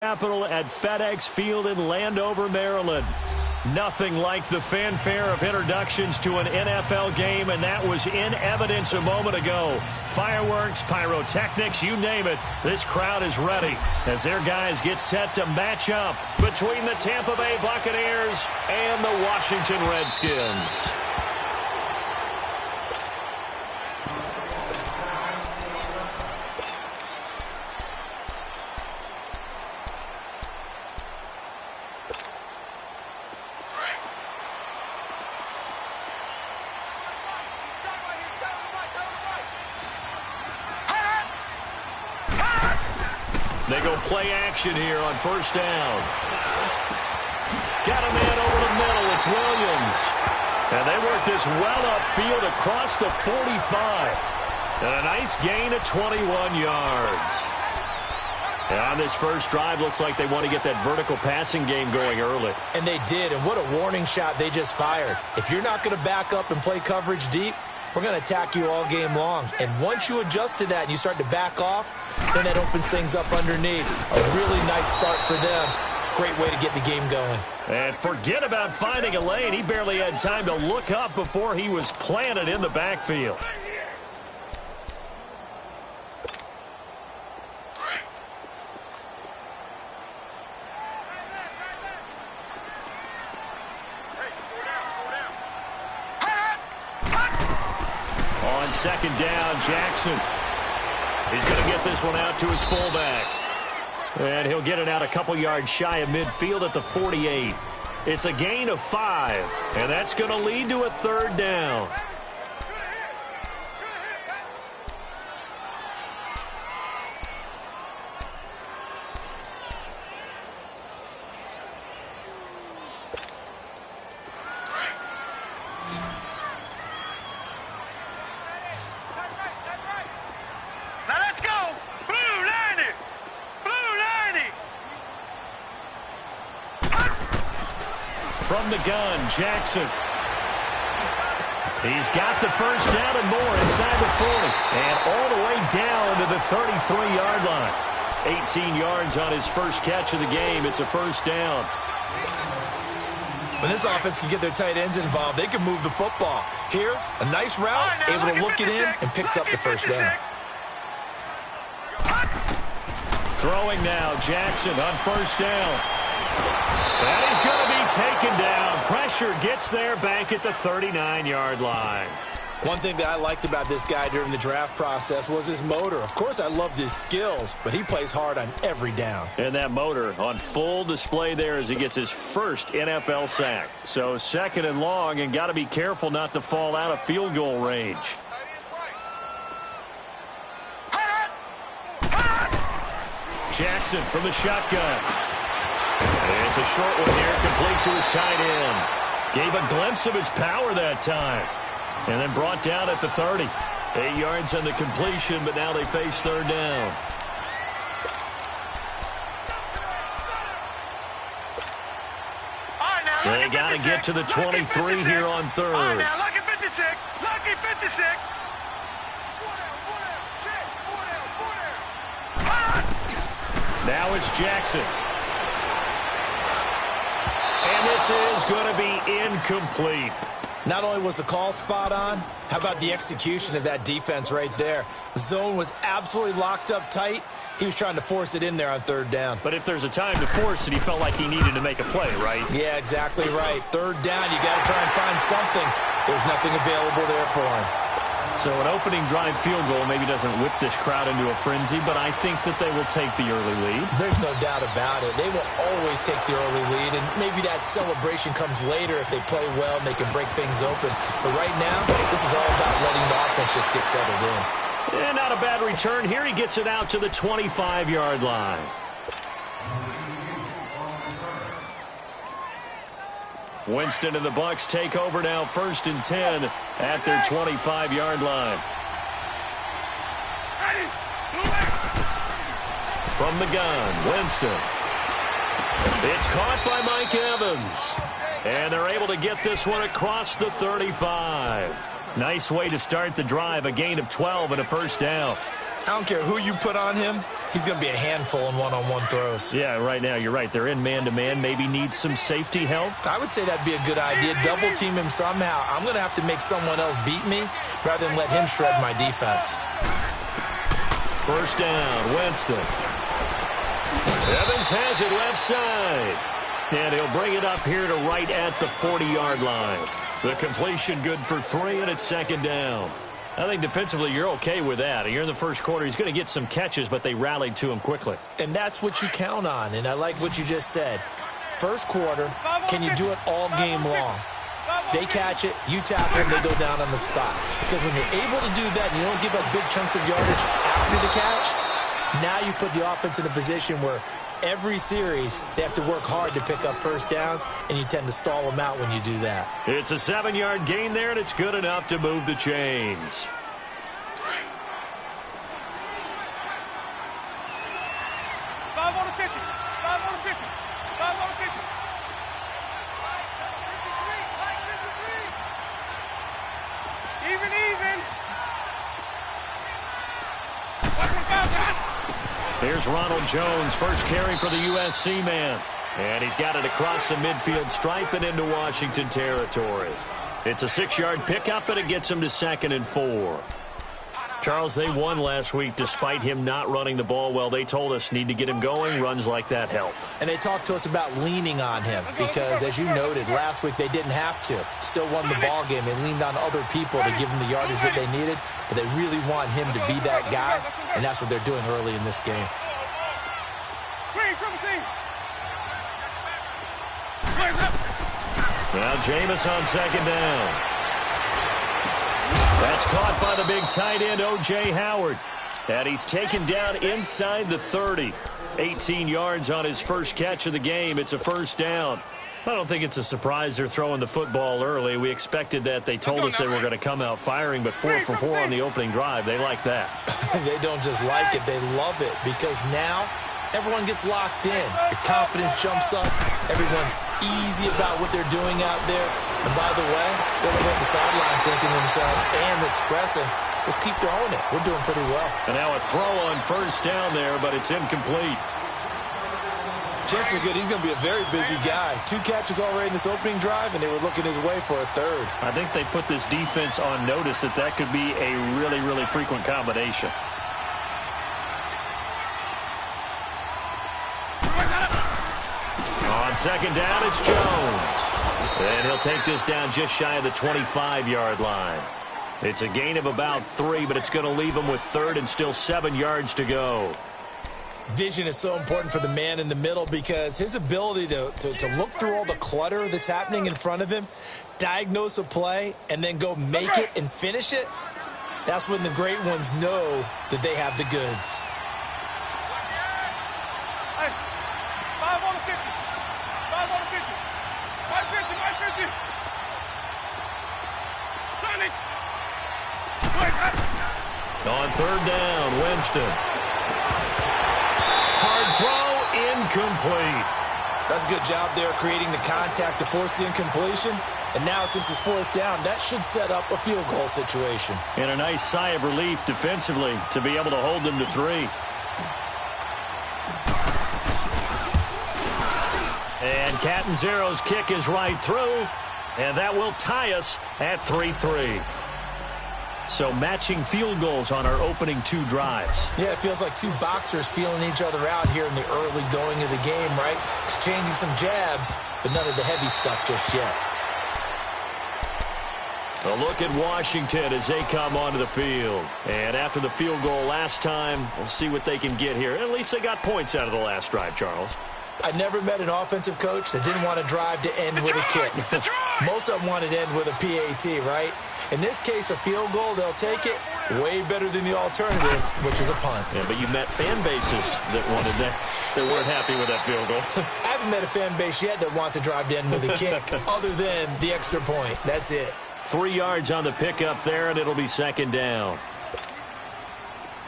Capital at FedEx Field in Landover, Maryland. Nothing like the fanfare of introductions to an NFL game, and that was in evidence a moment ago. Fireworks, pyrotechnics, you name it, this crowd is ready as their guys get set to match up between the Tampa Bay Buccaneers and the Washington Redskins. They go play action here on first down. Got a man over the middle. It's Williams. And they work this well upfield across the 45. And a nice gain of 21 yards. And on this first drive, looks like they want to get that vertical passing game going early. And they did, and what a warning shot they just fired. If you're not going to back up and play coverage deep, we're going to attack you all game long. And once you adjust to that and you start to back off, then that opens things up underneath. A really nice start for them. Great way to get the game going. And forget about finding a lane. He barely had time to look up before he was planted in the backfield. On second down, Jackson. He's going to get this one out to his fullback. And he'll get it out a couple yards shy of midfield at the 48. It's a gain of 5, and that's going to lead to a third down. From the gun, Jackson. He's got the first down and more inside the 40. And all the way down to the 33-yard line. 18 yards on his first catch of the game. It's a first down. When this offense can get their tight ends involved, they can move the football. Here, a nice route, able to look it in, and picks up the first down. Throwing now, Jackson on first down. And he's going to be taken down. Pressure gets there back at the 39-yard line. One thing that I liked about this guy during the draft process was his motor. Of course, I loved his skills, but he plays hard on every down. And that motor on full display there as he gets his first NFL sack. So second and long, and got to be careful not to fall out of field goal range. Jackson from the shotgun. It's a short one here, complete to his tight end. Gave a glimpse of his power that time. And then brought down at the 30. 8 yards on the completion, but now they face third down. They got to get to the 23 here on third. All right, now, lucky 56. Lucky 56. Now it's Jackson. And this is going to be incomplete. Not only was the call spot on, how about the execution of that defense right there? The zone was absolutely locked up tight. He was trying to force it in there on third down. But if there's a time to force it, he felt like he needed to make a play, right? Yeah, exactly right. Third down, you got to try and find something. There's nothing available there for him. So an opening drive field goal maybe doesn't whip this crowd into a frenzy, but I think that they will take the early lead. There's no doubt about it. They will always take the early lead, and maybe that celebration comes later if they play well and they can break things open. But right now, this is all about letting the offense just get settled in. And not a bad return. Here he gets it out to the 25-yard line. Winston and the Bucs take over now, 1st and 10 at their 25-yard line. From the gun, Winston. It's caught by Mike Evans. And they're able to get this one across the 35. Nice way to start the drive, a gain of 12 and a first down. I don't care who you put on him. He's going to be a handful in one-on-one throws. Yeah, right now, you're right. They're in man-to-man. Maybe need some safety help. I would say that'd be a good idea. Double team him somehow. I'm going to have to make someone else beat me rather than let him shred my defense. First down, Winston. Evans has it left side. And he'll bring it up here to right at the 40-yard line. The completion good for 3, and it's second down. I think defensively you're okay with that. Here in the first quarter, he's going to get some catches, but they rallied to him quickly. And that's what you count on, and I like what you just said. First quarter, can you do it all game long? They catch it, you tackle them, they go down on the spot. Because when you're able to do that and you don't give up big chunks of yardage after the catch, now you put the offense in a position where every series they have to work hard to pick up first downs, and you tend to stall them out when you do that. It's a 7-yard gain there, and it's good enough to move the chains. Here's Ronald Jones, first carry for the USC man. And he's got it across the midfield stripe and into Washington territory. It's a 6-yard pickup, and it gets him to 2nd and 4. Charles, they won last week despite him not running the ball well. They told us need to get him going. Runs like that help. And they talked to us about leaning on him because, as you noted, last week they didn't have to. Still won the ball game. They leaned on other people to give him the yardage that they needed, but they really want him to be that guy, and that's what they're doing early in this game. Now Jameis on second down. That's caught by the big tight end, O.J. Howard. And he's taken down inside the 30. 18 yards on his first catch of the game. It's a first down. I don't think it's a surprise they're throwing the football early. We expected that. They told us they were going to come out firing, but 4 for 4 on the opening drive. They like that. They don't just like it. They love it because now everyone gets locked in. Your confidence jumps up. Everyone's easy about what they're doing out there. And by the way, they're over at the sideline thinking to themselves and expressing, just keep throwing it. We're doing pretty well. And now a throw on first down there, but it's incomplete. Chances are good he's going to be a very busy guy. 2 catches already in this opening drive, and they were looking his way for a 3rd. I think they put this defense on notice that that could be a really, really frequent combination. On second down, it's Jones. And he'll take this down just shy of the 25-yard line. It's a gain of about 3, but it's going to leave him with 3rd and still 7 yards to go. Vision is so important for the man in the middle because his ability to look through all the clutter that's happening in front of him, diagnose a play, and then go make it and finish it, that's when the great ones know that they have the goods. Hey, 5 on the 50. 5 on the 50. 550, 550. On third down, Winston. Hard throw, incomplete. That's a good job there creating the contact to force the incompletion. And now since it's 4th down, that should set up a field goal situation. And a nice sigh of relief defensively to be able to hold them to 3. And Catanzaro's kick is right through. And that will tie us at 3-3. So matching field goals on our opening 2 drives. Yeah, it feels like 2 boxers feeling each other out here in the early going of the game, right? Exchanging some jabs, but none of the heavy stuff just yet. A look at Washington as they come onto the field. And after the field goal last time, we'll see what they can get here. At least they got points out of the last drive, Charles. I never met an offensive coach that didn't want to drive to end with a kick. Most of them wanted to end with a PAT, right? In this case, a field goal, they'll take it way better than the alternative, which is a punt. Yeah, but you met fan bases that wanted that, that weren't happy with that field goal. I haven't met a fan base yet that wants to drive to end with a kick, other than the extra point. That's it. 3 yards on the pickup there, and it'll be second down.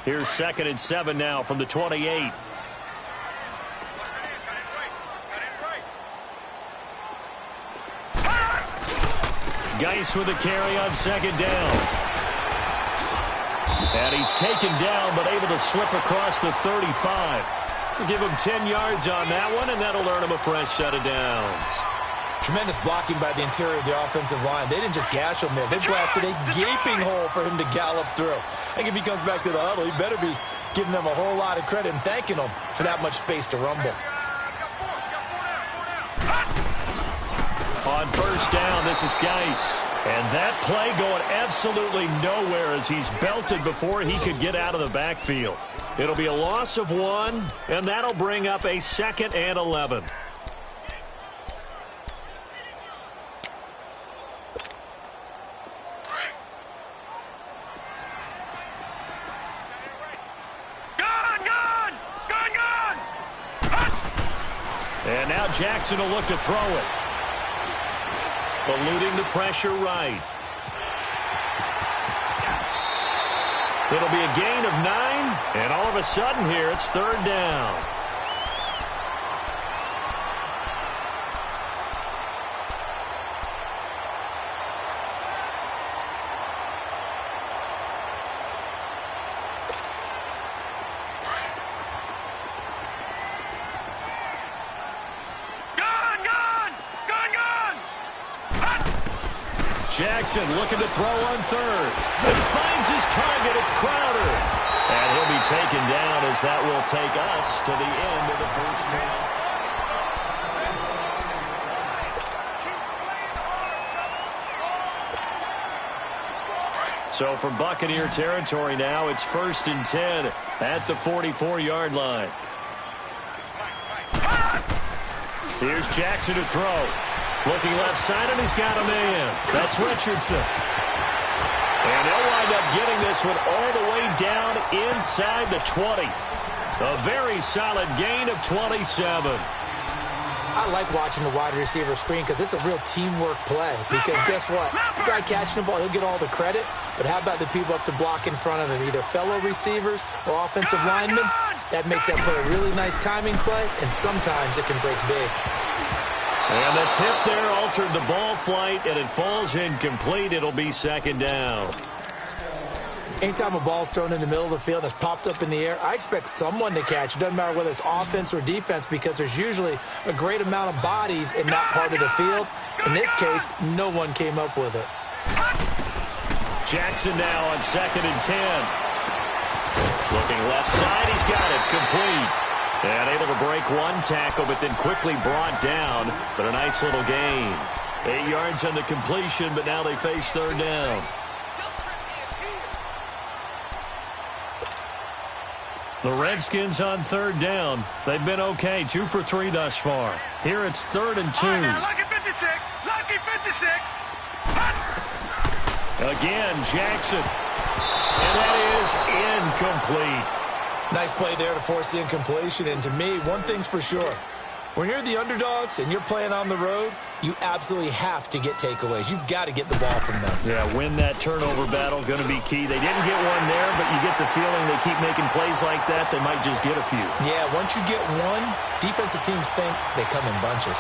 Here's 2nd and 7 now from the 28. Geis with a carry on second down. And he's taken down, but able to slip across the 35. We'll give him 10 yards on that one, and that'll earn him a fresh set of downs. Tremendous blocking by the interior of the offensive line. They didn't just gash him there. They blasted a gaping hole for him to gallop through. I think if he comes back to the huddle, he better be giving them a whole lot of credit and thanking them for that much space to rumble. On first down, this is Geis. And that play going absolutely nowhere as he's belted before he could get out of the backfield. It'll be a loss of 1, and that'll bring up a 2nd and 11. And now Jackson will look to throw it. Eluding the pressure right. It'll be a gain of 9, and all of a sudden here it's 3rd down. Jackson looking to throw on 3rd. And finds his target. It's Crowder. And he'll be taken down as that will take us to the end of the first half. So from Buccaneer territory now, it's 1st and 10 at the 44-yard line. Here's Jackson to throw. Looking left side, and he's got a man. That's Richardson. And he'll wind up getting this one all the way down inside the 20. A very solid gain of 27. I like watching the wide receiver screen because it's a real teamwork play. Because guess what? The guy catching the ball, he'll get all the credit. But how about the people up to block in front of him, either fellow receivers or offensive linemen? That makes that play a really nice timing play, and sometimes it can break big. And the tip there altered the ball flight, and it falls incomplete. It'll be 2nd down. Anytime a ball's thrown in the middle of the field and it's popped up in the air, I expect someone to catch. It doesn't matter whether it's offense or defense because there's usually a great amount of bodies in that part of the field. In this case, no one came up with it. Jackson now on 2nd and 10. Looking left side, he's got it complete. And able to break one tackle, but then quickly brought down. But a nice little gain. 8 yards on the completion, but now they face 3rd down. The Redskins on 3rd down. They've been okay, 2 for 3 thus far. Here it's 3rd and 2. Lucky 56. Lucky 56. Again, Jackson. And that is incomplete. Nice play there to force the incompletion. And to me, one thing's for sure. When you're the underdogs and you're playing on the road, you absolutely have to get takeaways. You've got to get the ball from them. Yeah, win that turnover battle, going to be key. They didn't get one there, but you get the feeling they keep making plays like that, they might just get a few. Yeah, once you get one, defensive teams think they come in bunches.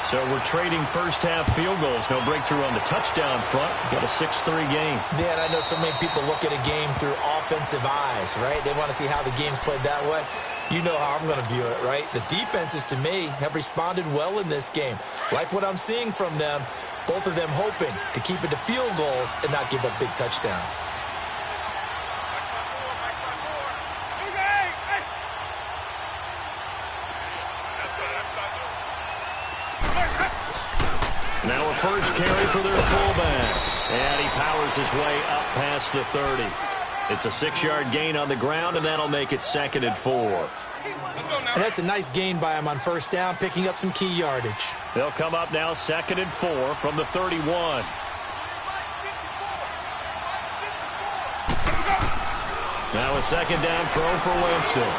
So we're trading first-half field goals. No breakthrough on the touchdown front. Got a 6-3 game. Yeah, and I know so many people look at a game through offensive eyes, right? They want to see how the game's played that way. You know how I'm going to view it, right? The defenses, to me, have responded well in this game. Like what I'm seeing from them, both of them hoping to keep it to field goals and not give up big touchdowns. Now a first carry for their fullback. And he powers his way up past the 30. It's a 6-yard gain on the ground, and that'll make it 2nd and 4. And that's a nice gain by him on first down, picking up some key yardage. They'll come up now 2nd and 4 from the 31. Now a 2nd down throw for Winston.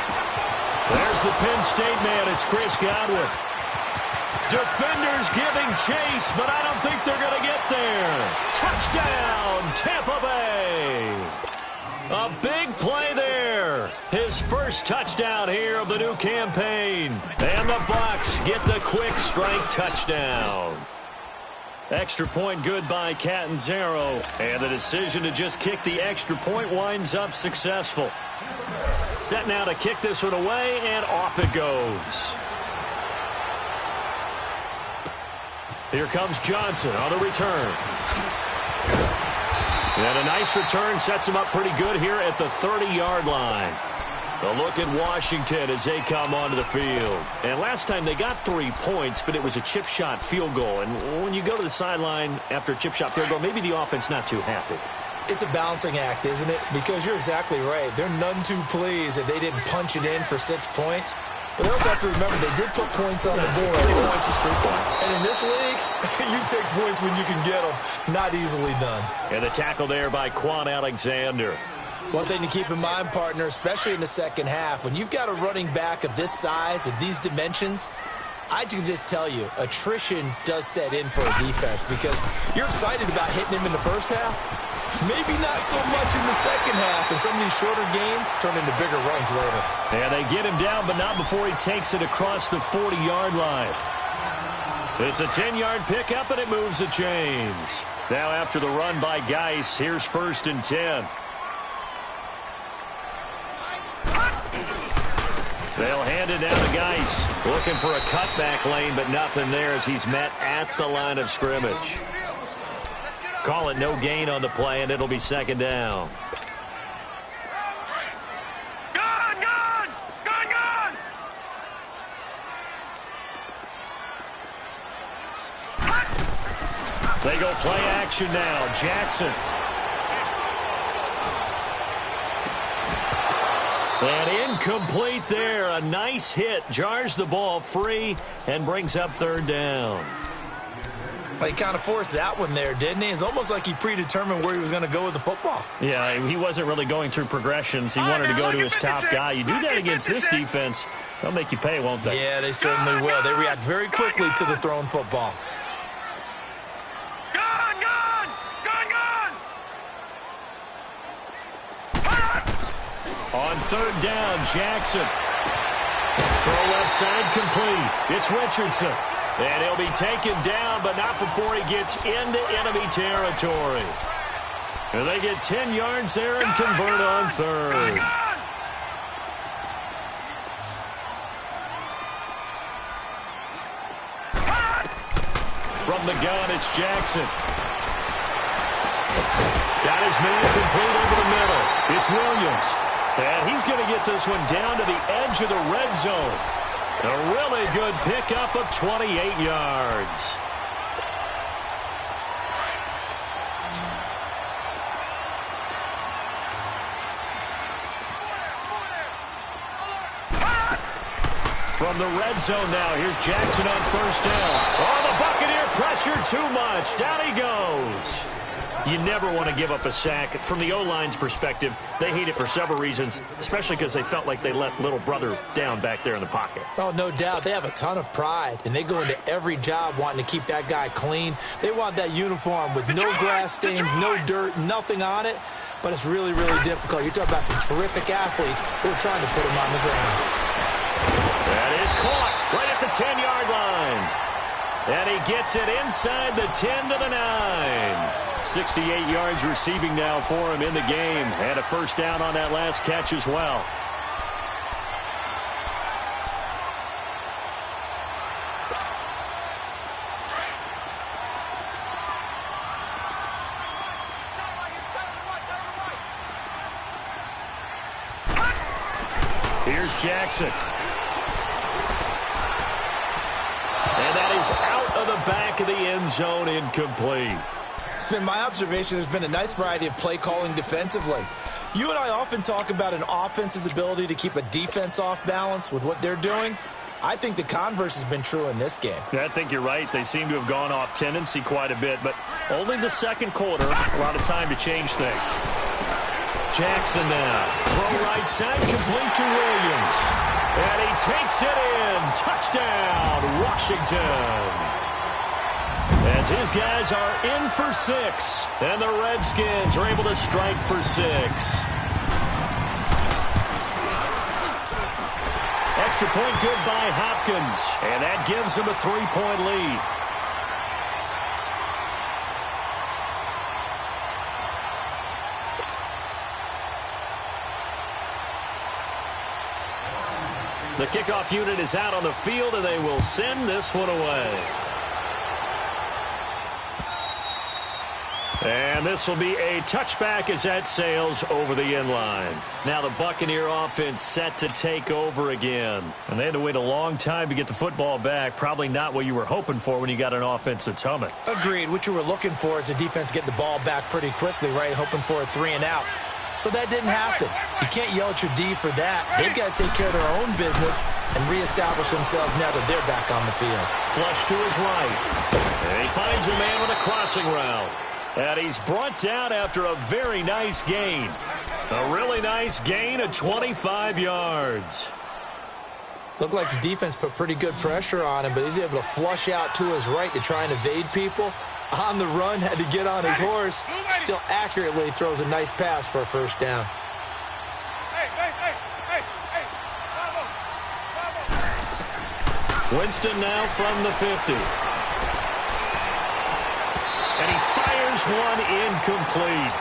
There's the Penn State man. It's Chris Godwin. Defenders giving chase, but I don't think they're going to get there. Touchdown, Tampa Bay. A big play there. His first touchdown here of the new campaign. And the Bucs get the quick strike touchdown. Extra point good by Catanzaro. And the decision to just kick the extra point winds up successful. Set now to kick this one away, and off it goes. Here comes Johnson on the return. And a nice return sets him up pretty good here at the 30-yard line. A look at Washington as they come onto the field. And last time they got 3 points, but it was a chip shot field goal. And when you go to the sideline after a chip shot field goal, maybe the offense not too happy. It's a balancing act, isn't it? Because you're exactly right. They're none too pleased that they didn't punch it in for 6 points. But they also have to remember they did put points on the board. 3 points is 3 points. And in this league, you take points when you can get them. Not easily done. And the tackle there by Quan Alexander. One thing to keep in mind, partner, especially in the second half, when you've got a running back of this size, of these dimensions, I can just tell you, attrition does set in for a defense because you're excited about hitting him in the first half. Maybe not so much in the second half, and some of these shorter gains turn into bigger runs later. And they get him down, but not before he takes it across the 40-yard line. It's a 10-yard pickup, and it moves the chains. Now after the run by Geis, here's 1st and 10. They'll hand it down to Geis. Looking for a cutback lane, but nothing there as he's met at the line of scrimmage. Call it no gain on the play, and it'll be 2nd down. Gone! They go play action now. Jackson. And incomplete there. A nice hit. Jars the ball free and brings up 3rd down. He kind of forced that one there, didn't he? It's almost like he predetermined where he was going to go with the football. Yeah, he wasn't really going through progressions. He wanted to go to his top guy. You do that against this defense, they'll make you pay, won't they? Yeah, they certainly will. They react very quickly to the thrown football. On 3rd down, Jackson. Throw left side complete. It's Richardson. And he'll be taken down, but not before he gets into enemy territory. And they get 10 yards there and convert on 3rd. From the gun, it's Jackson. Got his man complete over the middle. It's Williams. And he's going to get this one down to the edge of the red zone. A really good pickup of 28 yards. From the red zone now, here's Jackson on 1st down. Oh, the Buccaneer pressure too much. Down he goes. You never want to give up a sack. From the O-line's perspective, they hate it for several reasons, especially because they felt like they let little brother down back there in the pocket. Oh, no doubt. They have a ton of pride, and they go into every job wanting to keep that guy clean. They want that uniform with no grass stains, no dirt, nothing on it, but it's really, really difficult. You're talking about some terrific athletes who are trying to put him on the ground. That is caught right at the 10-yard line. And he gets it inside the 10 to the 9. 68 yards receiving now for him in the game. And a 1st down on that last catch as well. Here's Jackson. And that is out of the back of the end zone, incomplete. It's been my observation there's been a nice variety of play calling defensively. You and I often talk about an offense's ability to keep a defense off balance with what they're doing. I think the converse has been true in this game. I think you're right. They seem to have gone off tendency quite a bit, but only the 2nd quarter, a lot of time to change things. Jackson now. Throw right side, complete to Williams. And he takes it in. Touchdown, Washington. As his guys are in for 6. And the Redskins are able to strike for 6. Extra point good by Hopkins. And that gives him a 3-point lead. The kickoff unit is out on the field, and they will send this one away. And this will be a touchback as that sails over the end line. Now the Buccaneer offense set to take over again. And they had to wait a long time to get the football back. Probably not what you were hoping for when you got an offense that's humming. Agreed. What you were looking for is the defense get the ball back pretty quickly, right? Hoping for a 3-and-out. So that didn't happen. You can't yell at your D for that. They've got to take care of their own business and reestablish themselves now that they're back on the field. Flush to his right. And he finds a man with a crossing route. And he's brought down after a very nice gain. A really nice gain of 25 yards. Looked like the defense put pretty good pressure on him, but he's able to flush out to his right to try and evade people. On the run, had to get on his horse. Still accurately throws a nice pass for a first down. Winston now from the 50. And he fires one incomplete.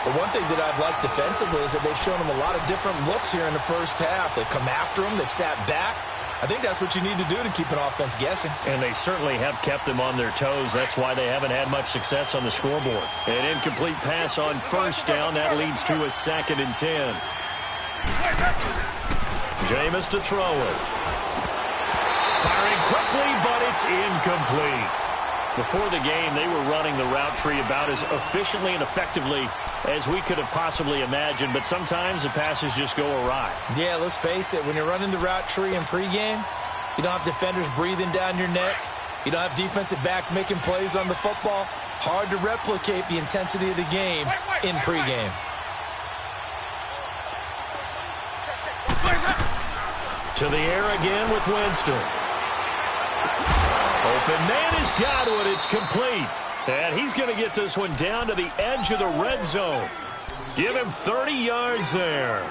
The one thing that I've liked defensively is that they've shown him a lot of different looks here in the first half. They've come after him. They've sat back. I think that's what you need to do to keep an offense guessing. And they certainly have kept them on their toes. That's why they haven't had much success on the scoreboard. An incomplete pass on first down. That leads to a 2nd and 10. Jameis to throw it. Firing quickly, but it's incomplete. Before the game, they were running the route tree about as efficiently and effectively as we could have possibly imagined, but sometimes the passes just go awry. Yeah, let's face it. When you're running the route tree in pregame, you don't have defenders breathing down your neck. You don't have defensive backs making plays on the football. Hard to replicate the intensity of the game in pregame. To the air again with Winston. Open man has got it. It's complete. And he's going to get this one down to the edge of the red zone. Give him 30 yards there.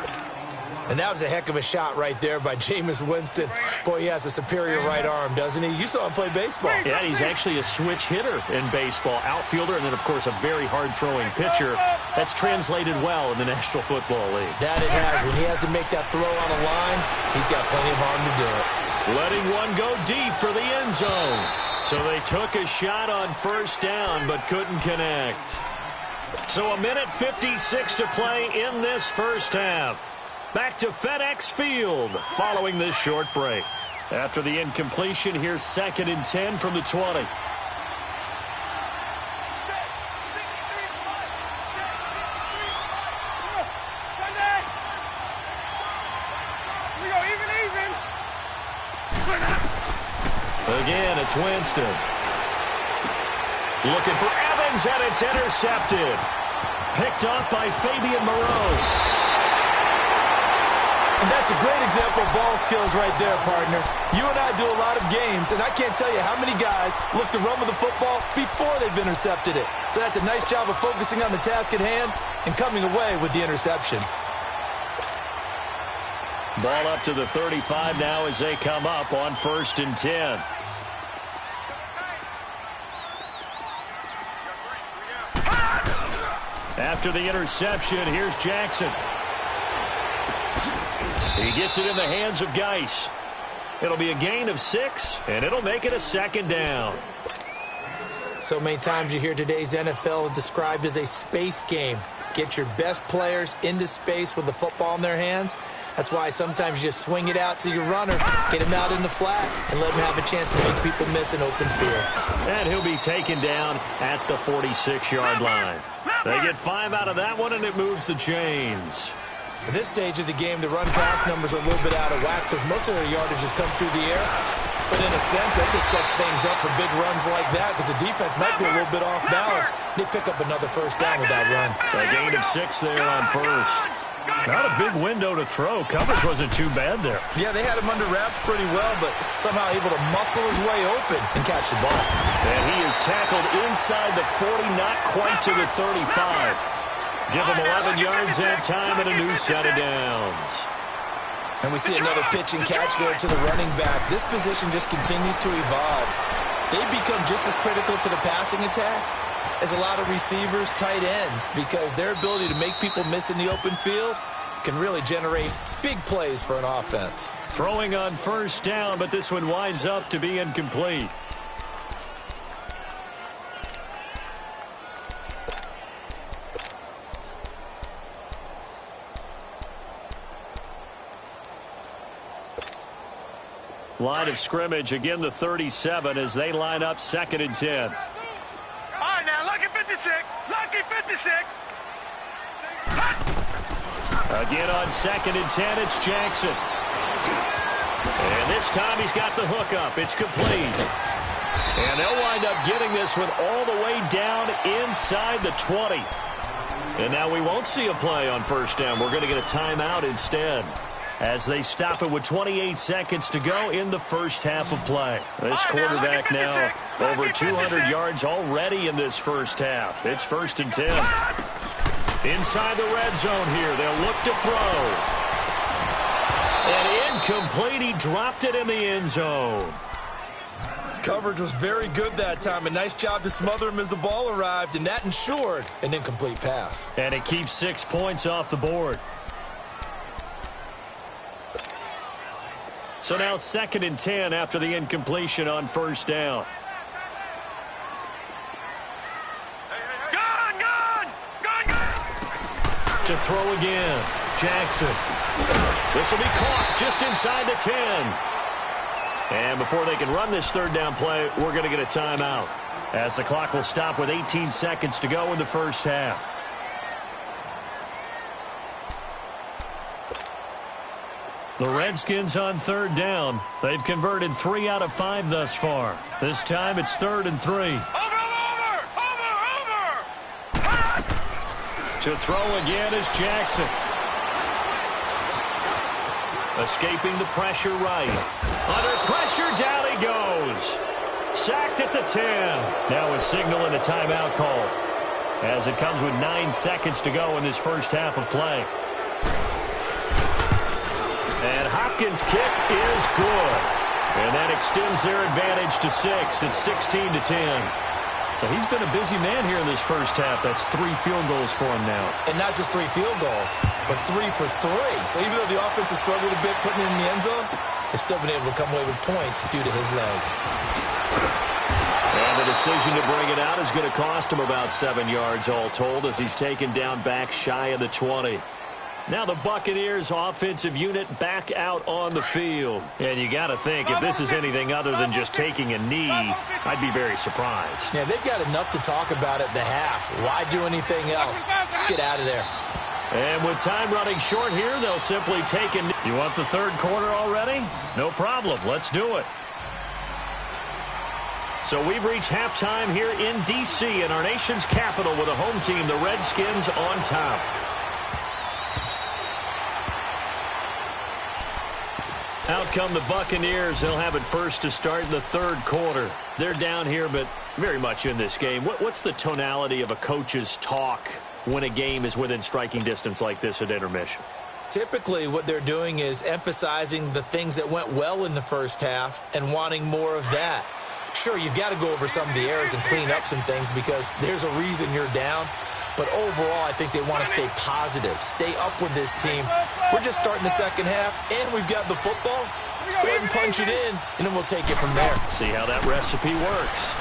And that was a heck of a shot right there by Jameis Winston. Boy, he has a superior right arm, doesn't he? You saw him play baseball. Yeah, he's actually a switch hitter in baseball. Outfielder, and then, of course, a very hard-throwing pitcher. That's translated well in the National Football League. That it has. When he has to make that throw on a line, he's got plenty of arm to do it. Letting one go deep for the end zone. So they took a shot on first down, but couldn't connect. So a minute 56 to play in this first half. Back to FedEx Field following this short break. After the incompletion, here's 2nd and 10 from the 20. Again, it's Winston. Looking for Evans, and it's intercepted. Picked off by Fabian Moreau. And that's a great example of ball skills right there, partner. You and I do a lot of games, and I can't tell you how many guys look to run with the football before they've intercepted it. So that's a nice job of focusing on the task at hand and coming away with the interception. Ball up to the 35 now as they come up on 1st and 10. After the interception, here's Jackson. He gets it in the hands of Geis. It'll be a gain of 6, and it'll make it a 2nd down. So many times you hear today's NFL described as a space game. Get your best players into space with the football in their hands. That's why sometimes you just swing it out to your runner, get him out in the flat, and let him have a chance to make people miss an open field. And he'll be taken down at the 46-yard line. They get 5 out of that one, and it moves the chains. At this stage of the game, the run-pass numbers are a little bit out of whack because most of their yardage has come through the air. But in a sense, that just sets things up for big runs like that because the defense might be a little bit off balance. They pick up another first down with that run. A gain of 6 there on first. Not a big window to throw. Coverage wasn't too bad there. Yeah, they had him under wraps pretty well, but somehow able to muscle his way open and catch the ball. And he is tackled inside the 40, not quite to the 35. Give him 11 yards that time and a new set of downs. And we see another pitch and catch there to the running back. This position just continues to evolve. They become just as critical to the passing attack as a lot of receivers, tight ends, because their ability to make people miss in the open field can really generate big plays for an offense. Throwing on first down, but this one winds up to be incomplete. Line of scrimmage, again the 37 as they line up 2nd and 10. All right, now, lucky 56. Lucky 56. Again on 2nd and 10, it's Jackson. And this time he's got the hook up. It's complete. And they'll wind up getting this one all the way down inside the 20. And now we won't see a play on first down. We're going to get a timeout instead, as they stop it with 28 seconds to go in the first half of play. This quarterback now over 200 yards already in this first half. It's 1st and 10. Inside the red zone here. They'll look to throw. And incomplete. He dropped it in the end zone. Coverage was very good that time. A nice job to smother him as the ball arrived, and that ensured an incomplete pass. And it keeps 6 points off the board. So now 2nd and 10 after the incompletion on first down. To throw again, Jackson. This will be caught just inside the 10. And before they can run this 3rd down play, we're going to get a timeout, as the clock will stop with 18 seconds to go in the first half. The Redskins on 3rd down. They've converted 3 out of 5 thus far. This time it's 3rd and 3. To throw again is Jackson. Escaping the pressure right. Under pressure, down he goes. Sacked at the 10. Now a signal and a timeout call, as it comes with 9 seconds to go in this first half of play. And Hopkins' kick is good. And that extends their advantage to 6. It's 16 to 10. So he's been a busy man here in this first half. That's 3 field goals for him now. And not just 3 field goals, but 3 for 3. So even though the offense has struggled a bit putting it in the end zone, they've still been able to come away with points due to his leg. And the decision to bring it out is going to cost him about 7 yards all told, as he's taken down back shy of the 20. Now the Buccaneers offensive unit back out on the field. And you got to think, if this is anything other than just taking a knee, I'd be very surprised. Yeah, they've got enough to talk about at the half. Why do anything else? Just get out of there. And with time running short here, they'll simply take a knee. You want the 3rd quarter already? No problem. Let's do it. So we've reached halftime here in D.C., in our nation's capital, with a home team, the Redskins, on top. Out come the Buccaneers. They'll have it first to start in the 3rd quarter. They're down here, but very much in this game. What's the tonality of a coach's talk when a game is within striking distance like this at intermission? Typically, what they're doing is emphasizing the things that went well in the first half and wanting more of that. Sure, you've got to go over some of the errors and clean up some things because there's a reason you're down. But overall, I think they want to stay positive, stay up with this team. We're just starting the second half, and we've got the football. Let's go ahead and punch it in, and then we'll take it from there. See how that recipe works.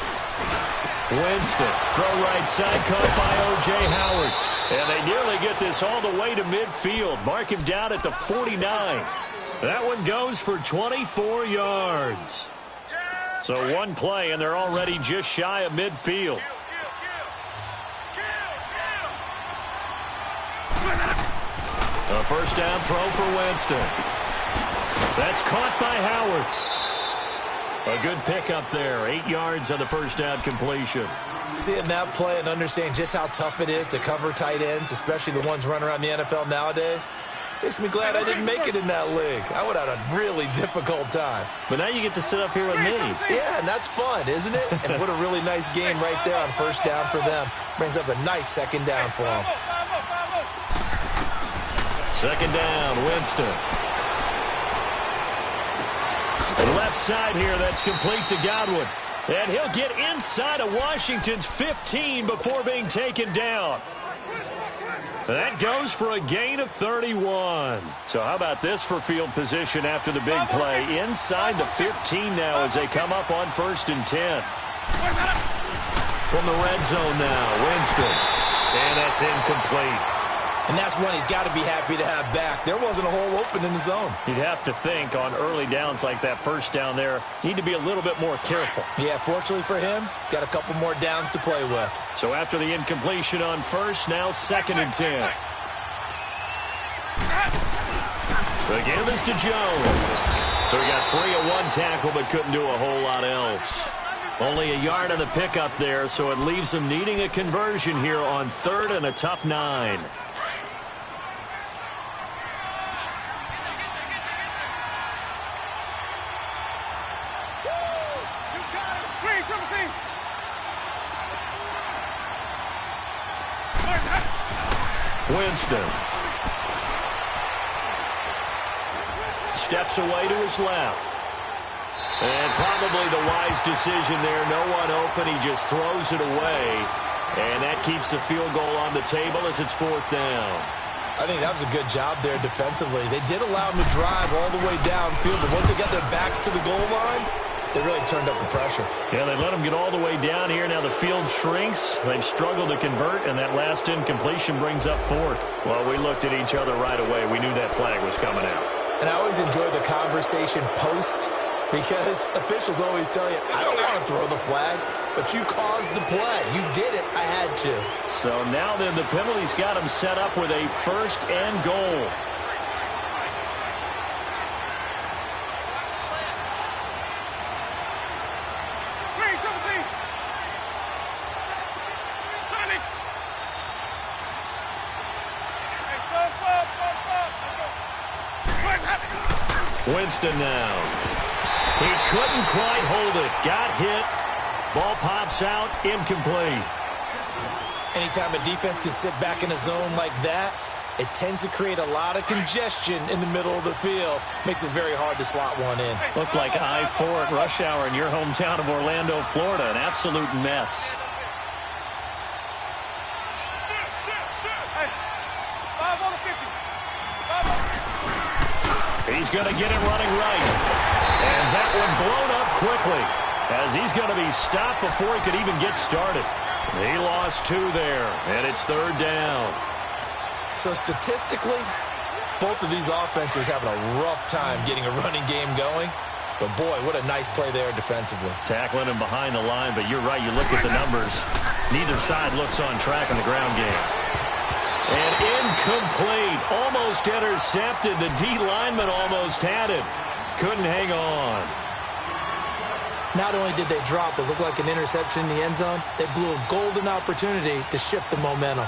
Winston, throw right side, caught by O.J. Howard. And they nearly get this all the way to midfield. Mark him down at the 49. That one goes for 24 yards. So one play, and they're already just shy of midfield. A first down throw for Winston. That's caught by Howard. A good pickup there. 8 yards on the first down completion. Seeing that play and understanding just how tough it is to cover tight ends, especially the ones running around the NFL nowadays, makes me glad I didn't make it in that league. I would have had a really difficult time. But now you get to sit up here with me. Yeah, and that's fun, isn't it? And what a really nice game right there on first down for them. Brings up a nice second down for them. Second down, Winston. Left side here, that's complete to Godwin. And he'll get inside of Washington's 15 before being taken down. That goes for a gain of 31. So how about this for field position after the big play? Inside the 15 now as they come up on 1st and 10. From the red zone now, Winston. And that's incomplete. And that's one he's got to be happy to have back. There wasn't a hole open in the zone. You'd have to think on early downs like that first down there, need to be a little bit more careful. Yeah, fortunately for him, got a couple more downs to play with. So after the incompletion on 1st, now 2nd and 10. The give is to Jones. So he got 3 at one tackle but couldn't do a whole lot else. Only a yard on the pickup there, so it leaves him needing a conversion here on 3rd and a tough 9. Winston steps away to his left. And probably the wise decision there. No one open. He just throws it away. And that keeps the field goal on the table as it's 4th down. I think that was a good job there defensively. They did allow him to drive all the way downfield, but once they got their backs to the goal line, they really turned up the pressure. Yeah, they let them get all the way down here. Now the field shrinks. They've struggled to convert, and that last incompletion brings up 4th. Well, we looked at each other right away. We knew that flag was coming out. And I always enjoy the conversation post, because officials always tell you, I don't want to throw the flag, but you caused the play. You did it. I had to. So now then the penalty's got him set up with a 1st and goal. Winston now. He couldn't quite hold it. Got hit. Ball pops out. Incomplete. Anytime a defense can sit back in a zone like that, it tends to create a lot of congestion in the middle of the field. Makes it very hard to slot one in. Looked like I-4 at rush hour in your hometown of Orlando, Florida. An absolute mess. He's going to get it running right. And that one blown up quickly as he's going to be stopped before he could even get started. He lost 2 there, and it's 3rd down. So statistically, both of these offenses having a rough time getting a running game going. But, boy, what a nice play there defensively. Tackling him behind the line, but you're right. You look at the numbers. Neither side looks on track in the ground game. And incomplete. Almost intercepted. The D lineman almost had it. Couldn't hang on. Not only did they drop, it looked like an interception in the end zone, they blew a golden opportunity to shift the momentum.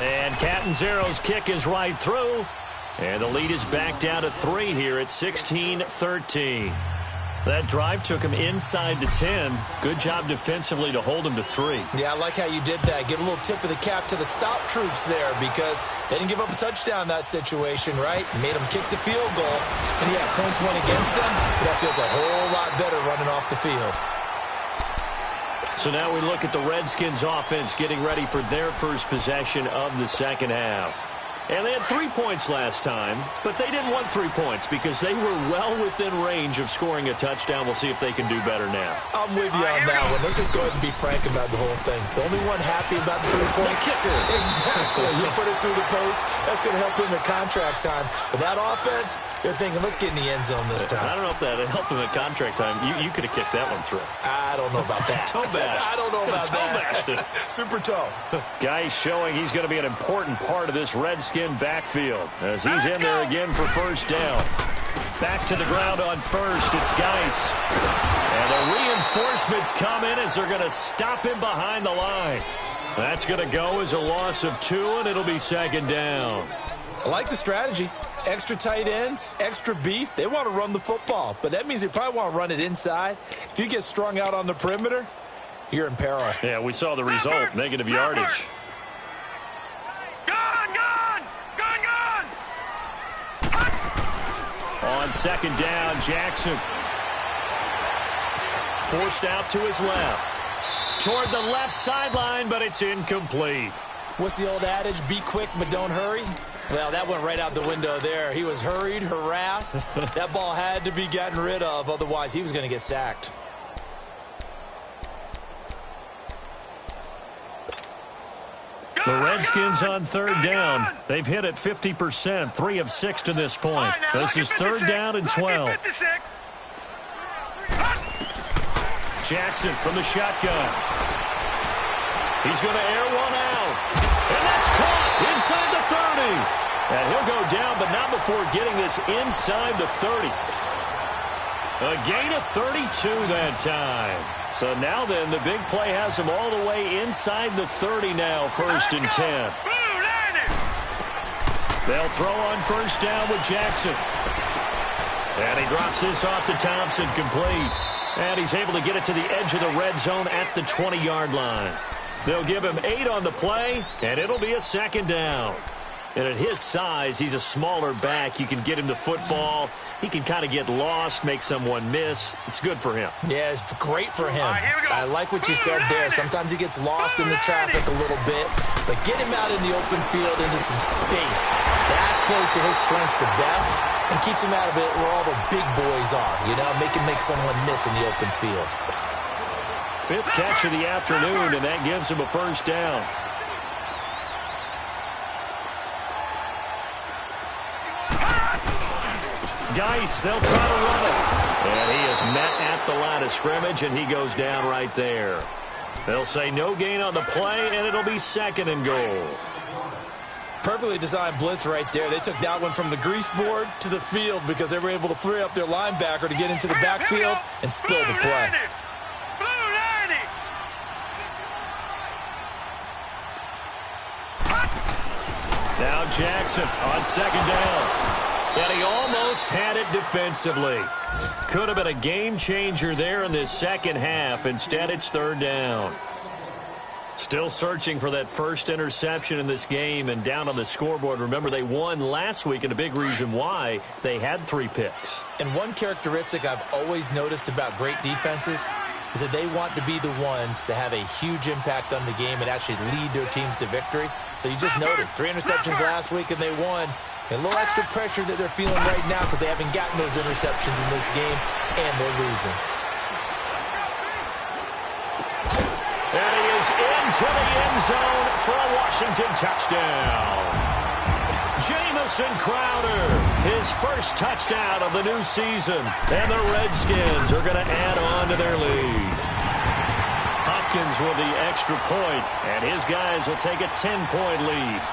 And Catanzaro's kick is right through. And the lead is back down to 3 here at 16-13. That drive took him inside the 10. Good job defensively to hold him to 3. Yeah, I like how you did that. Give a little tip of the cap to the stop troops there because they didn't give up a touchdown in that situation, right? Made them kick the field goal. And, yeah, points went against them, but that feels a whole lot better running off the field. So now we look at the Redskins offense getting ready for their first possession of the second half. And they had 3 points last time, but they didn't want 3 points because they were well within range of scoring a touchdown. We'll see if they can do better now. I'm with you on that one. Let's just go ahead and be frank about the whole thing. The only one happy about the 3-point kicker. Exactly. You put it through the post. That's going to help him at contract time. But that offense, they're thinking, let's get in the end zone this time. I don't know if that helped him at contract time. You could have kicked that one through. I don't know about that. Toe bash. I don't know about toe that. Bashed it. Super toe. Guy's showing he's going to be an important part of this Redskin backfield as he's in there again for first down. Back to the ground on first. It's Geis. And the reinforcements come in as they're going to stop him behind the line. That's going to go as a loss of 2, and it'll be second down. I like the strategy. Extra tight ends, extra beef. They want to run the football, but that means they probably want to run it inside. If you get strung out on the perimeter, you're in peril. Yeah, we saw the result, negative yardage. On second down, Jackson forced out to his left. toward the left sideline, but it's incomplete. What's the old adage? Be quick, but don't hurry. Well, that went right out the window there. He was hurried, harassed. That ball had to be gotten rid of, otherwise he was going to get sacked. The Redskins on third down. They've hit it 50%, 3 of 6 to this point. This is third down and 12. Jackson from the shotgun. He's going to air one out. And that's caught inside the 30. And he'll go down, but not before getting this inside the 30. A gain of 32 that time. So now then, the big play has him all the way inside the 30 now, first and 10. They'll throw on first down with Jackson. And he drops this off to Thompson, complete. And he's able to get it to the edge of the red zone at the 20-yard line. They'll give him 8 on the play, and it'll be a second down. And at his size, he's a smaller back. You can get him the football. He can kind of get lost, make someone miss. It's good for him. Yeah, it's great for him. I like what you said there. Sometimes he gets lost in the traffic a little bit, but get him out in the open field into some space. That plays to his strengths the best and keeps him out of it where all the big boys are, you know, make someone miss in the open field. 5th catch of the afternoon, and that gives him a first down. Geis, they'll try to run it. And he is met at the line of scrimmage, and he goes down right there. They'll say no gain on the play, and it'll be second and goal. Perfectly designed blitz right there. They took that one from the grease board to the field because they were able to free up their linebacker to get into the backfield and spill the play. Now Jackson on second down. And he almost had it defensively. Could have been a game changer there in this second half. Instead, it's third down. Still searching for that first interception in this game and down on the scoreboard. Remember, they won last week, and a big reason why they had 3 picks. And one characteristic I've always noticed about great defenses is that they want to be the ones that have a huge impact on the game and actually lead their teams to victory. So you just noted 3 interceptions last week, and they won. A little extra pressure that they're feeling right now because they haven't gotten those interceptions in this game, and they're losing. And he is into the end zone for a Washington touchdown. Jamison Crowder, his first touchdown of the new season. And the Redskins are going to add on to their lead. Hopkins with the extra point, and his guys will take a 10-point lead.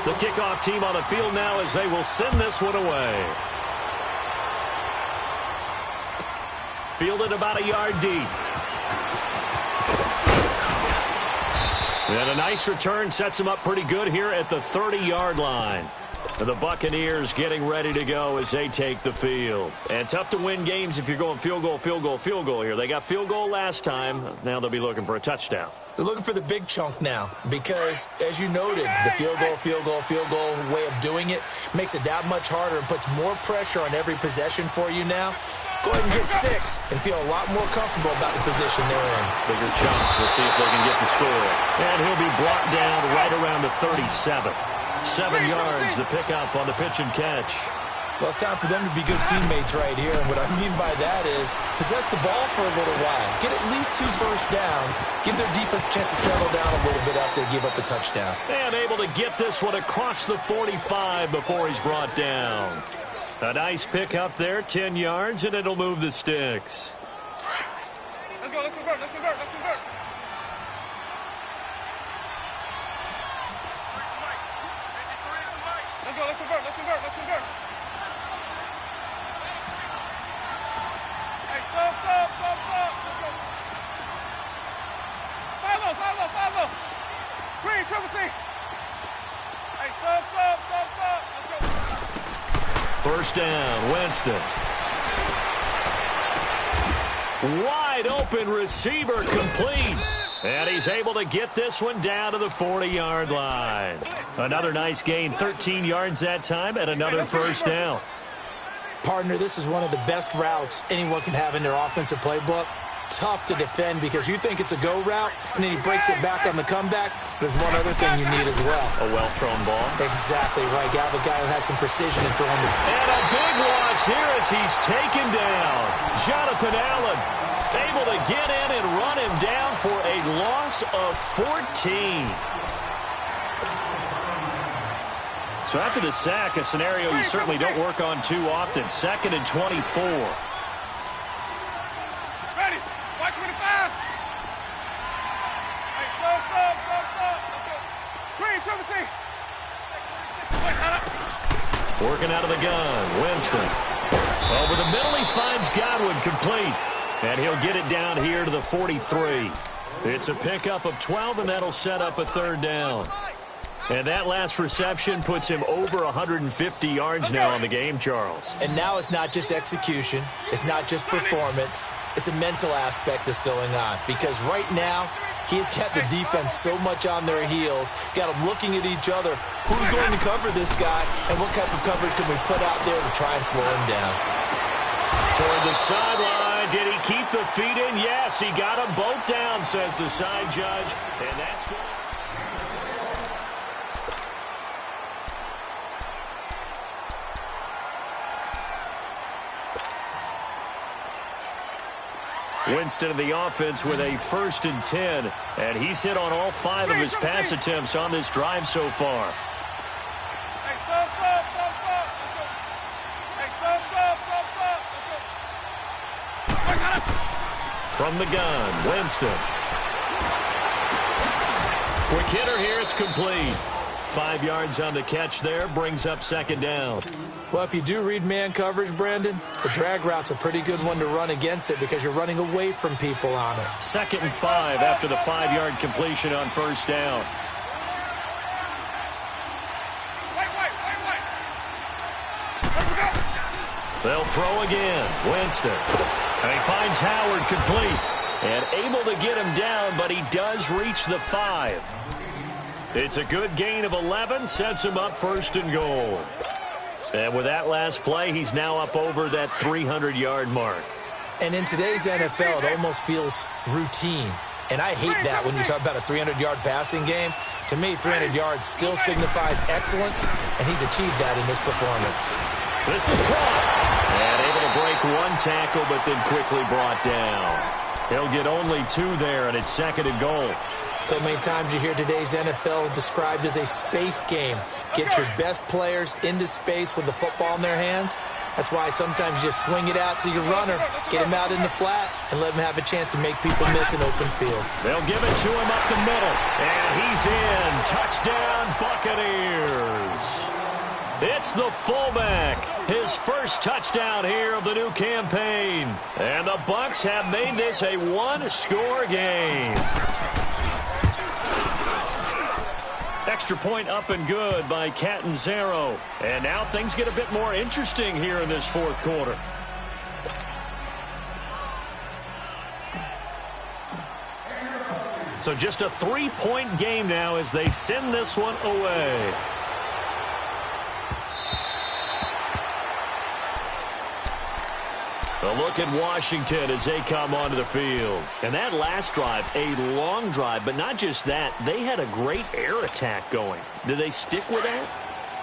The kickoff team on the field now as they will send this one away. Fielded about a yard deep. And a nice return sets them up pretty good here at the 30-yard line. And the Buccaneers getting ready to go as they take the field. And tough to win games if you're going field goal, field goal, field goal here. They got field goal last time. Now they'll be looking for a touchdown. They're looking for the big chunk now because, as you noted, the field goal way of doing it makes it that much harder and puts more pressure on every possession for you now. Go ahead and get 6 and feel a lot more comfortable about the position they're in. Bigger chunks. We'll see if they can get the score. And he'll be brought down right around the 37. 7 yards, the pickup on the pitch and catch. Well, it's time for them to be good teammates right here. And what I mean by that is possess the ball for a little while. Get at least 2 first downs. Give their defense a chance to settle down a little bit after they give up a touchdown. And able to get this one across the 45 before he's brought down. A nice pick up there, 10 yards, and it'll move the sticks. Let's go, let's convert, let's convert, let's convert. Let's go, let's convert, let's convert, let's convert. Hey, sub. Let's go. Follow. Green, triple C. Hey, sub. Let's go. First down, Winston. Wide open receiver, complete. And he's able to get this one down to the 40-yard line. Another nice gain, 13 yards that time, and another first down. Partner, this is one of the best routes anyone can have in their offensive playbook. Tough to defend because you think it's a go route, and then he breaks it back on the comeback. There's one other thing you need as well. A well-thrown ball. Exactly right. You have a guy who has some precision in throwing the... And a big loss here as he's taken down. Jonathan Allen able to get in and run him down for a loss of 14. So after the sack, a scenario you certainly don't work on too often. 2nd and 24. Ready. White 25. Hey, sub. Screen, triple C. Working out of the gun. Winston. Over the middle, he finds Godwin complete. And he'll get it down here to the 43. It's a pickup of 12, and that'll set up a 3rd down. And that last reception puts him over 150 yards now on the game, Charles. And now it's not just execution. It's not just performance. It's a mental aspect that's going on. Because right now, he's got the defense so much on their heels, got them looking at each other. Who's going to cover this guy, and what type of coverage can we put out there to try and slow him down? Toward the sideline. Did he keep the feet in? Yes, he got them both down, says the side judge. And that's good. Winston of the offense with a 1st and 10. And he's hit on all 5 of his pass attempts on this drive so far. Hey, sub. Let's go. From the gun, Winston. Quick hitter here, it's complete. 5 yards on the catch there, brings up 2nd down. Well, if you do read man coverage, Brandon, the drag route's a pretty good one to run against it because you're running away from people on it. 2nd and 5 after the 5-yard completion on 1st down. Wait. They'll throw again. Winston. And he finds Howard complete. And able to get him down, but he does reach the 5. It's a good gain of 11, sets him up 1st and goal. And with that last play, he's now up over that 300-yard mark. And in today's NFL, it almost feels routine. And I hate that when you talk about a 300-yard passing game. To me, 300 yards still signifies excellence, and he's achieved that in this performance. This is caught. And able to break 1 tackle, but then quickly brought down. He'll get only 2 there, and it's 2nd and goal. So many times you hear today's NFL described as a space game. Get your best players into space with the football in their hands. That's why sometimes you just swing it out to your runner, get him out in the flat, and let him have a chance to make people miss an open field. They'll give it to him up the middle. And he's in. Touchdown, Buccaneers. It's the fullback. His first touchdown here of the new campaign. And the Bucs have made this a 1-score game. Extra point up and good by Catanzaro. And now things get a bit more interesting here in this 4th quarter. So just a 3-point game now as they send this one away. A look at Washington as they come onto the field. And that last drive, a long drive, but not just that. They had a great air attack going. Do they stick with that?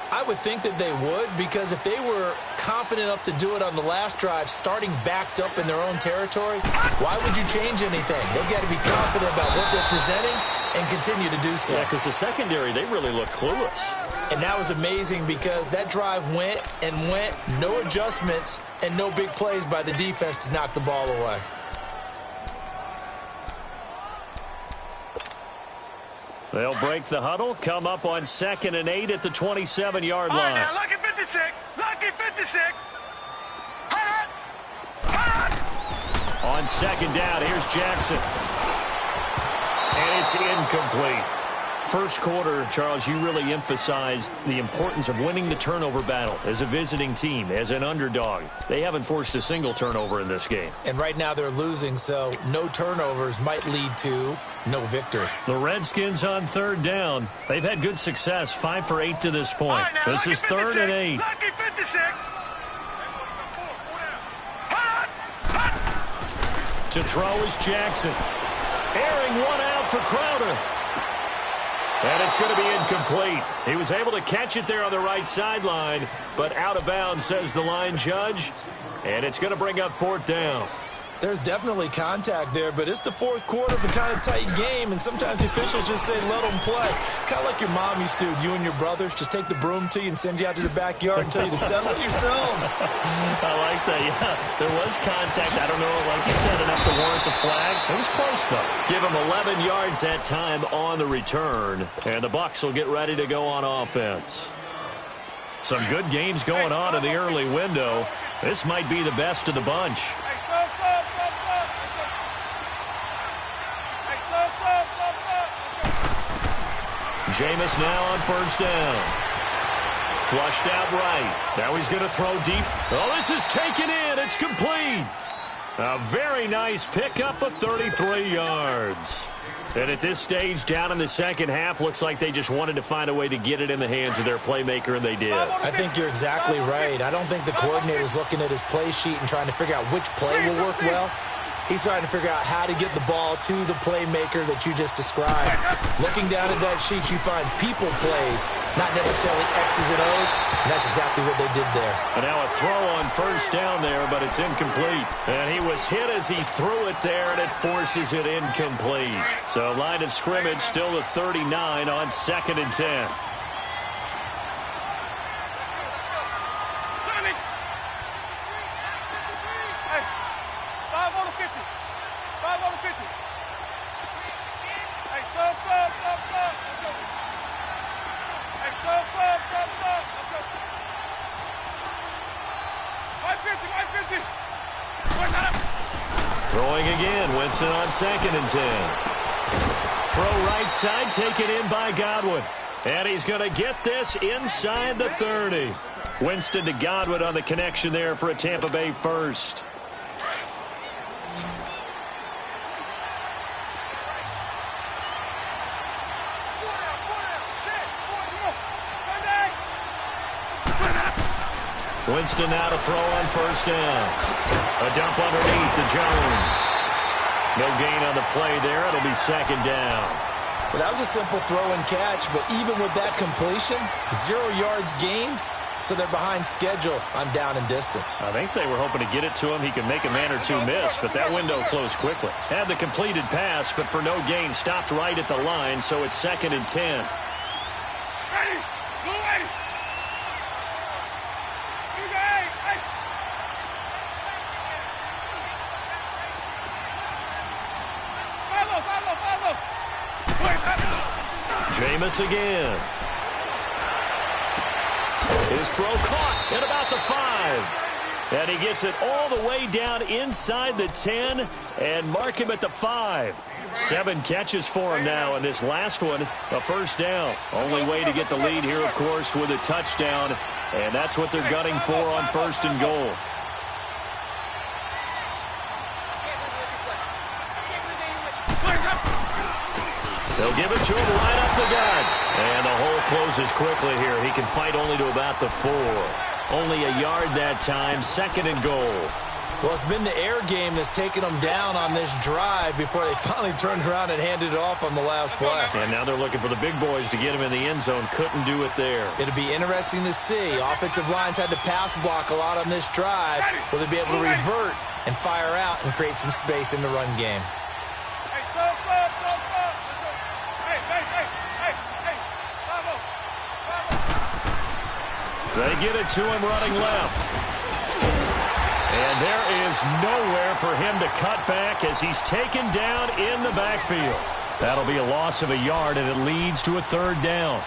I would think that they would, because if they were confident enough to do it on the last drive, starting backed up in their own territory, why would you change anything? They've got to be confident about what they're presenting and continue to do so. Yeah, because the secondary, they really look clueless. And that was amazing because that drive went and went, no adjustments, and no big plays by the defense to knock the ball away. They'll break the huddle, come up on 2nd and 8 at the 27-yard line. All right, now, lucky 56. Lucky 56. On 2nd down, here's Jackson. And it's incomplete. First quarter, Charles, you really emphasized the importance of winning the turnover battle as a visiting team, as an underdog. They haven't forced a single turnover in this game. And right now they're losing, so no turnovers might lead to no victory. The Redskins on 3rd down. They've had good success, 5 for 8 to this point. Right, now, this is 3rd and 8. Lucky 56. To throw is Jackson. Airing one out for Crowder. And it's going to be incomplete. He was able to catch it there on the right sideline, but out of bounds, says the line judge. And it's going to bring up 4th down. There's definitely contact there, but it's the 4th quarter of a kind of tight game, and sometimes the officials just say, let them play. Kind of like your mom used to, you and your brothers, just take the broom to you and send you out to the backyard and tell you to settle it yourselves. I like that, yeah. There was contact. I don't know, like you said, enough to warrant the flag. It was close, though. Give him 11 yards that time on the return, and the Bucs will get ready to go on offense. Some good games going on in the early window. This might be the best of the bunch. Jameis now on 1st down. Flushed out right. Now he's going to throw deep. Oh, this is taken in. It's complete. A very nice pickup of 33 yards. And at this stage, down in the second half, looks like they just wanted to find a way to get it in the hands of their playmaker, and they did. I think you're exactly right. I don't think the coordinator's looking at his play sheet and trying to figure out which play will work well. He's trying to figure out how to get the ball to the playmaker that you just described. Looking down at that sheet, you find people plays, not necessarily X's and O's, and that's exactly what they did there. And now a throw on 1st down there, but it's incomplete. And he was hit as he threw it there, and it forces it incomplete. So line of scrimmage still at 39 on 2nd and 10. Throwing again, Winston on 2nd and 10. Throw right side, taken in by Godwin. And he's going to get this inside the 30. Winston to Godwin on the connection there for a Tampa Bay first. Winston now to throw on 1st down. A dump underneath to Jones. No gain on the play there. It'll be 2nd down. Well, that was a simple throw and catch, but even with that completion, 0 yards gained, so they're behind schedule on down and distance. I think they were hoping to get it to him. He could make a man or two miss, but that window closed quickly. Had the completed pass, but for no gain, stopped right at the line, so it's 2nd and 10. Jameis again. His throw caught at about the 5. And he gets it all the way down inside the 10 and mark him at the 5. 7 catches for him now, and this last one, a 1st down. Only way to get the lead here, of course, with a touchdown, and that's what they're gunning for on 1st and goal. They'll give it to him right up the gut. And the hole closes quickly here. He can fight only to about the 4. Only a yard that time, 2nd and goal. Well, it's been the air game that's taken them down on this drive before they finally turned around and handed it off on the last play. And now they're looking for the big boys to get him in the end zone. Couldn't do it there. It'll be interesting to see. Offensive lines had to pass block a lot on this drive. Will they be able to revert and fire out and create some space in the run game? They get it to him running left. And there is nowhere for him to cut back as he's taken down in the backfield. That'll be a loss of a yard, and it leads to a 3rd down.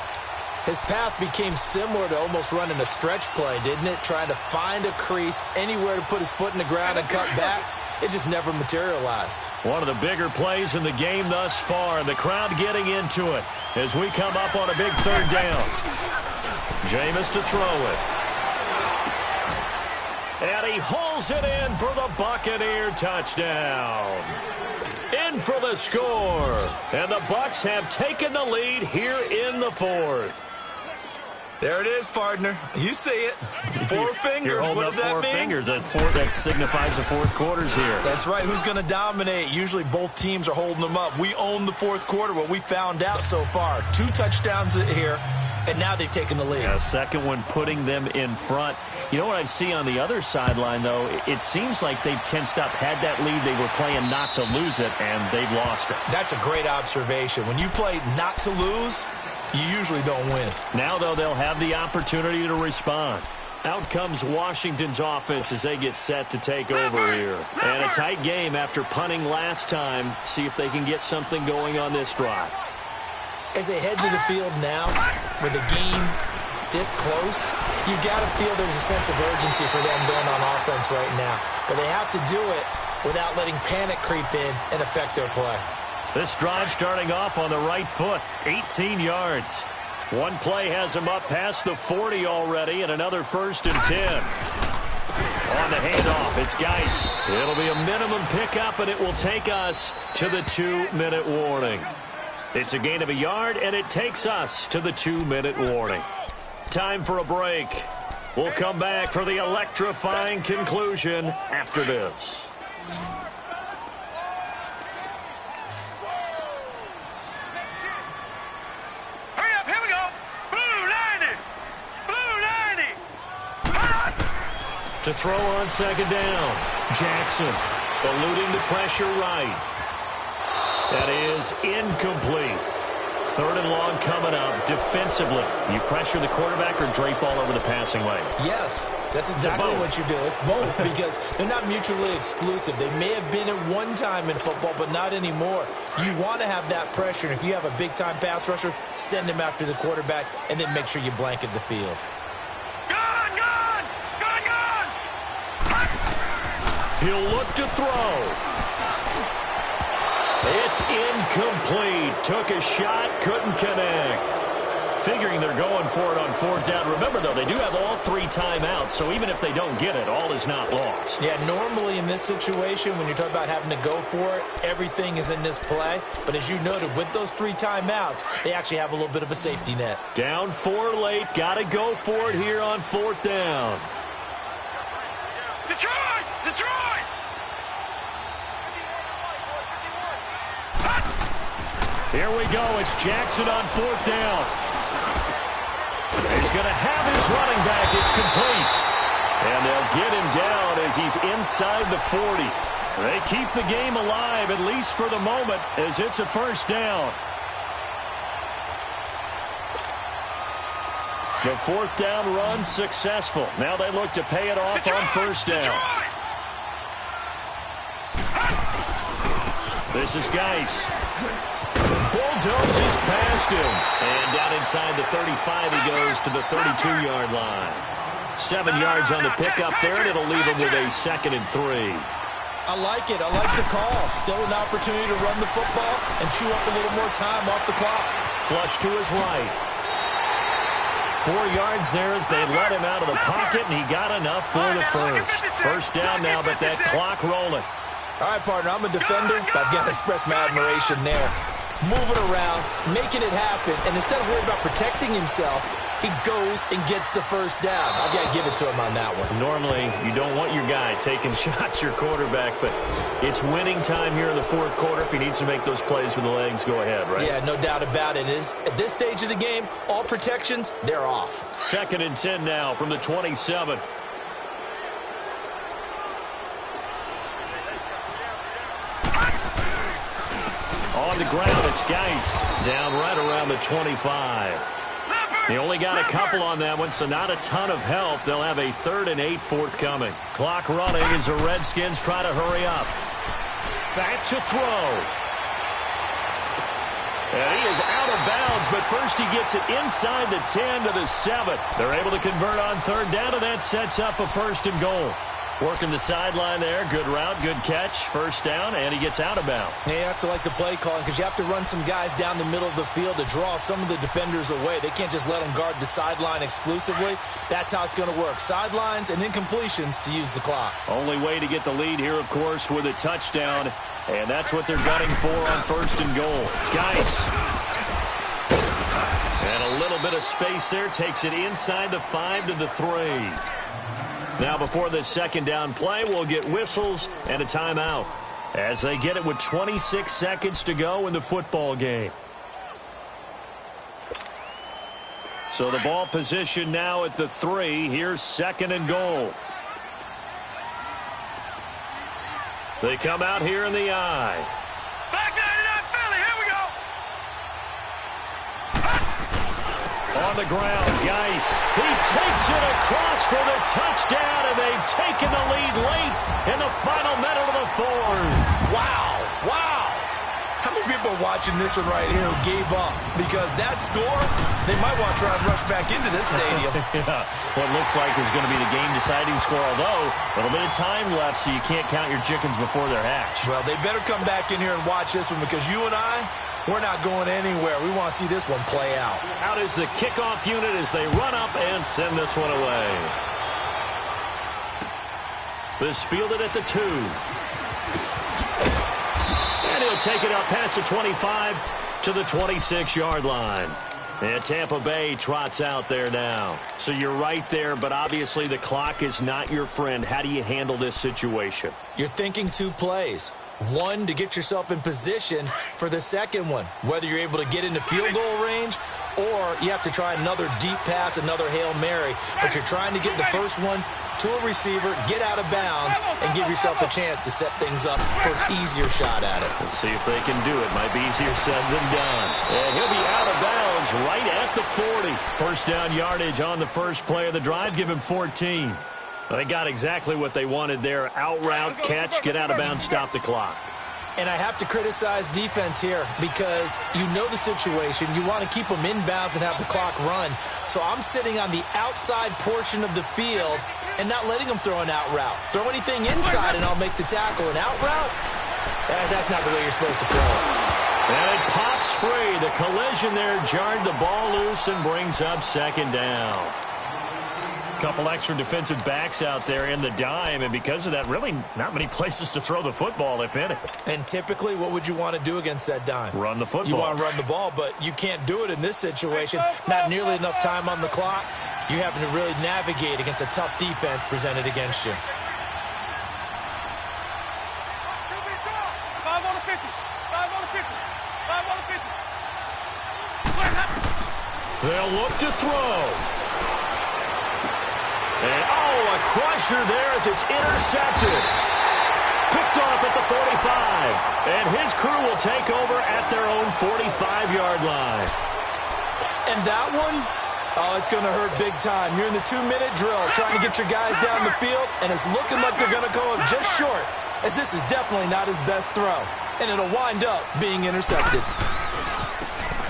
His path became similar to almost running a stretch play, didn't it? Trying to find a crease, anywhere to put his foot in the ground and cut back. It just never materialized. One of the bigger plays in the game thus far, and the crowd getting into it as we come up on a big 3rd down. Jameis to throw it. And he hauls it in for the Buccaneer touchdown. In for the score. And the Bucs have taken the lead here in the 4th. There it is, partner. You see it. Four fingers. You're holding what up does that four mean? fingers. That signifies the fourth quarter's here. That's right. Who's going to dominate? Usually both teams are holding them up. We own the fourth quarter, what we found out so far. 2 touchdowns here, and now they've taken the lead. Yeah, second one putting them in front. You know what I see on the other sideline, though? It seems like they've tensed up, had that lead. They were playing not to lose it, and they've lost it. That's a great observation. When you play not to lose, you usually don't win. Now, though, they'll have the opportunity to respond. Out comes Washington's offense as they get set to take over here. And a tight game after punting last time. See if they can get something going on this drive. As they head to the field now, with the game this close, you got to feel there's a sense of urgency for them going on offense right now. But they have to do it without letting panic creep in and affect their play. This drive starting off on the right foot, 18 yards. One play has him up past the 40 already, and another 1st and 10. On the handoff, it's Geis. It'll be a minimum pickup, and it will take us to the 2-minute warning. It's a gain of a yard, and it takes us to the 2-minute warning. Time for a break. We'll come back for the electrifying conclusion after this. To throw on second down, Jackson eluding the pressure right. That is incomplete. 3rd and long coming up defensively. You pressure the quarterback or drape all over the passing lane? Yes, that's exactly what you do. It's both because they're not mutually exclusive. They may have been at one time in football, but not anymore. You want to have that pressure, and if you have a big-time pass rusher, send him after the quarterback, and then make sure you blanket the field. He'll look to throw. It's incomplete. Took a shot, couldn't connect. Figuring they're going for it on 4th down. Remember, though, they do have all 3 timeouts, so even if they don't get it, all is not lost. Yeah, normally in this situation, when you're talking about having to go for it, everything is in this play. But as you noted, with those 3 timeouts, they actually have a little bit of a safety net. Down 4 late. Got to go for it here on 4th down. Detroit! Here we go. It's Jackson on 4th down. He's going to have his running back. It's complete. And they'll get him down as he's inside the 40. They keep the game alive, at least for the moment, as it's a 1st down. The 4th down run successful. Now they look to pay it off on 1st down. This is Geis. Bulldozes past him. And down inside the 35, he goes to the 32-yard line. 7 yards on the pickup there, and it'll leave him with a 2nd and 3. I like it. I like the call. Still an opportunity to run the football and chew up a little more time off the clock. Flush to his right. 4 yards there as they let him out of the pocket, and he got enough for the 1st down now, but that clock rolling. All right, partner, I'm a defender, but I've got to express my admiration there. Moving around, making it happen, and instead of worrying about protecting himself, he goes and gets the 1st down. I've got to give it to him on that one. Normally, you don't want your guy taking shots, your quarterback, but it's winning time here in the 4th quarter. If he needs to make those plays with the legs, go ahead, right? Yeah, no doubt about it. At this stage of the game, all protections, they're off. 2nd and 10 now from the 27. On the ground, it's Geis. Down right around the 25. They only got a couple on that one, so not a ton of help. They'll have a 3rd and 8 forthcoming. Clock running as the Redskins try to hurry up. Back to throw. And he is out of bounds, but first he gets it inside the 10 to the 7. They're able to convert on 3rd down, and that sets up a 1st and goal. Working the sideline there. Good route, good catch. 1st down, and he gets out of bounds. Yeah, you have to like the play calling because you have to run some guys down the middle of the field to draw some of the defenders away. They can't just let them guard the sideline exclusively. That's how it's going to work. Sidelines and incompletions to use the clock. Only way to get the lead here, of course, with a touchdown. And that's what they're gunning for on 1st and goal. Geis. And a little little bit of space there. Takes it inside the 5 to the 3. Now before this second down play, we'll get whistles and a timeout as they get it with 26 seconds to go in the football game. So the ball position now at the 3. Here's 2nd and goal. They come out here in the I. Back 99 Philly, here we go. On the ground, Geis. He takes it across for the touchdown, and they've taken the lead late in the final minute of the 4th. Wow. Wow. How many people are watching this one right here who gave up? Because that score, they might want to try and rush back into this stadium. Yeah, what looks like is going to be the game-deciding score, although a little bit of time left, so you can't count your chickens before they're hatched. Well, they better come back in here and watch this one because you and I, we're not going anywhere. We want to see this one play out. Out is the kickoff unit as they run up and send this one away. This fielded at the 2. And he'll take it up past the 25 to the 26-yard line. And Tampa Bay trots out there now. So you're right there, but obviously the clock is not your friend. How do you handle this situation? You're thinking 2 plays. One, to get yourself in position for the second one, whether you're able to get into field goal range or you have to try another deep pass, another Hail Mary. But you're trying to get the first one to a receiver, get out of bounds, and give yourself a chance to set things up for an easier shot at it. Let's see if they can do it. Might be easier said than done. And he'll be out of bounds right at the 40. First down yardage on the first play of the drive. Give him 14. They got exactly what they wanted there. Out route, catch, get out of bounds, stop the clock. And I have to criticize defense here because you know the situation. You want to keep them inbounds and have the clock run. So I'm sitting on the outside portion of the field and not letting them throw an out route. Throw anything inside and I'll make the tackle. An out route? That's not the way you're supposed to play it. And it pops free. The collision there jarred the ball loose and brings up 2nd down. Couple extra defensive backs out there in the dime, and because of that, really not many places to throw the football, if any. And typically, what would you want to do against that dime? Run the football. You want to run the ball, but you can't do it in this situation. Not nearly enough time on the clock. You having to really navigate against a tough defense presented against you. 5 on the 50. 5 on the 50. 5 on the 50. They'll look to throw. And, a crusher there as it's intercepted. Picked off at the 45. And his crew will take over at their own 45-yard line. And that one, it's going to hurt big time. You're in the 2-minute drill trying to get your guys down the field, and it's looking like they're going to go up just short, as this is definitely not his best throw. And it'll wind up being intercepted.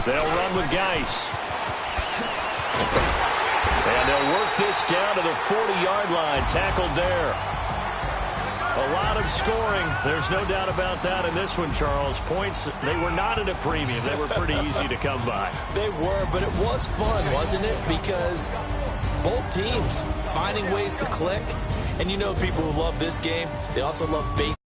They'll run with Geis. And they'll work this down to the 40-yard line. Tackled there. A lot of scoring. There's no doubt about that in this one, Charles. Points, they were not at a premium. They were pretty easy to come by. They were, but it was fun, wasn't it? Because both teams finding ways to click. And you know people who love this game, they also love baseball.